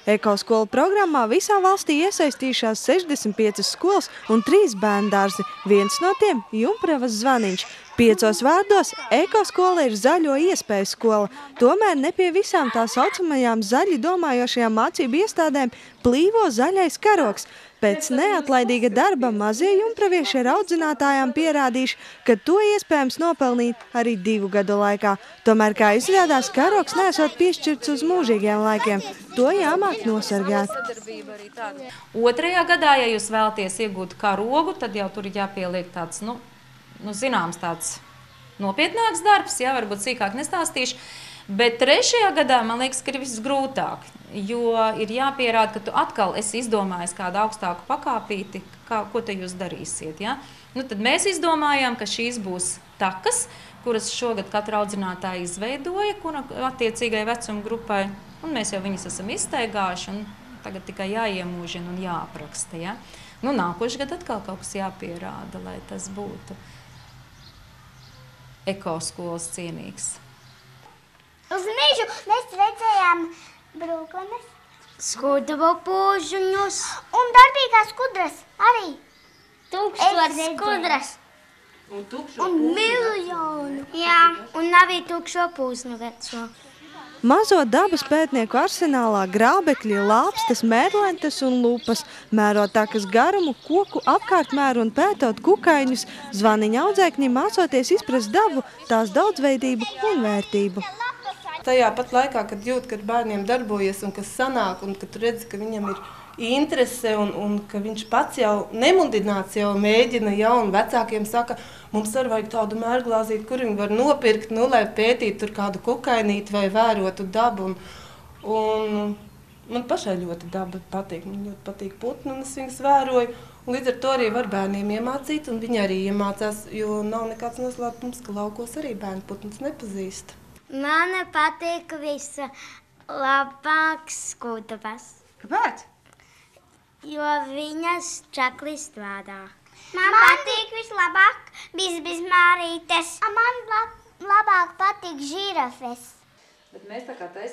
Ekoskolu programmā visā valstī iesaistījušās 65 skolas un 3 bērndārzi. Viens no tiem – Jumpravas Zvaniņš. 5 vārdos ekoskola ir zaļo iespēju skola. Tomēr ne pie visām tā saucamajām zaļi domājošajām mācību iestādēm plīvo zaļais karogs. Pēc neatlaidīga darba mazie jumpravieši ar audzinātājām pierādījuši, ka to iespējams nopelnīt arī 2 gadu laikā. Tomēr, kā izrādās, karogs nesot piešķirts uz mūžīgiem laikiem. To jāmāk nosargāt. Otrajā gadā, ja jūs vēlaties iegūt karogu, tad jau tur ir jāpieliek tāds, zināms, tāds nopietnāks darbs, varbūt sīkāk nestāstīšu. Bet 3. gadā, man liekas, ka ir viss grūtāk, jo ir jāpierāda, ka tu atkal esi izdomājis kādu augstāku pakāpīti, ko te jūs darīsiet. Tad mēs izdomājām, ka šīs būs takas, kuras šogad katra audzinātāja izveidoja, kura attiecīgai vecuma grupai, un mēs jau viņas esam izstaigājuši, un tagad tikai jāiemūžina un jāapraksta. Nākošais gads atkal kaut kas jāpierāda, lai tas būtu ekoskolas cienīgs. Uz mežu mēs redzējām brūklenes, skudru pūžuņus un darbīgās skudras arī. Skudras. Un miljonu. Jā, un arī tukšo pūsnu veco. Mazo dabas pētnieku arsenālā grābekļi, lāpstas, mērlentes un lupas, mērot takas garumu, koku apkārtmēru un pētot kukaiņus, Zvaniņa audzēkņi mācoties izprast dabu, tās daudzveidību un vērtību. Tajā pat laikā, kad jūt, ka bērniem darbojas un kas sanāk, un kad tu redzi, ka viņam ir interese un ka viņš pats jau nemudināts jau mēģina, un vecākiem saka, mums arī vajag tādu mērglāzīti, kur viņi var nopirkt, lai pētītu tur kādu kukainīti vai vērotu dabu. Un man pašai ļoti daba patīk, man ļoti patīk putni, un es viņus vēroju. Un līdz ar to arī var bērniem iemācīt, un viņi arī iemācās, jo nav nekāds noslēpums, ka laukos arī bērni putnus nepazīst. Man patīk vislabāk skudras. Kāpēc? Jo viņas čakli strādā. Man patīk vislabāk bizmārītes. Man labāk patīk žirafes.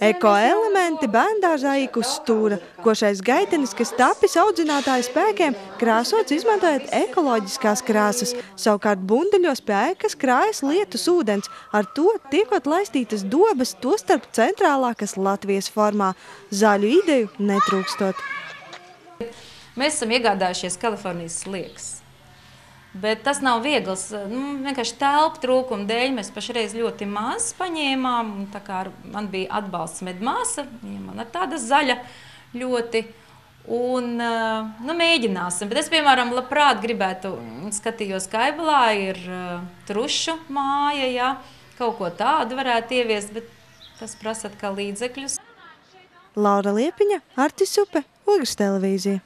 Ekoelementi bērndārzā īk uz stūra. Košais gaitenis, kas tapis audzinātāju spēkiem, krāsots izmantojot ekoloģiskās krāsas. Savukārt bunduļos pie ēkas krājas lietus ūdens. Ar to tiekot laistītas dobas, tostarp centrālākas Latvijas formā. Zaļu ideju netrūkstot. Mēs esam iegādājušies Kalifornijas sliekas. Bet tas nav viegls. Vienkārši telpu trūkuma dēļ mēs pašreiz ļoti maz paņēmām. Tā kā man bija atbalsts medmāsa, viņa man ir tāda zaļa ļoti. Un mēģināsim. Bet es, piemēram, labprāt gribētu, skatījos Kaibalā, ir trušu māja, kaut ko tādu varētu ieviest, bet tas prasa atkal līdzekļus. Laura Liepiņa, Artis Supe, Ogres televīzija.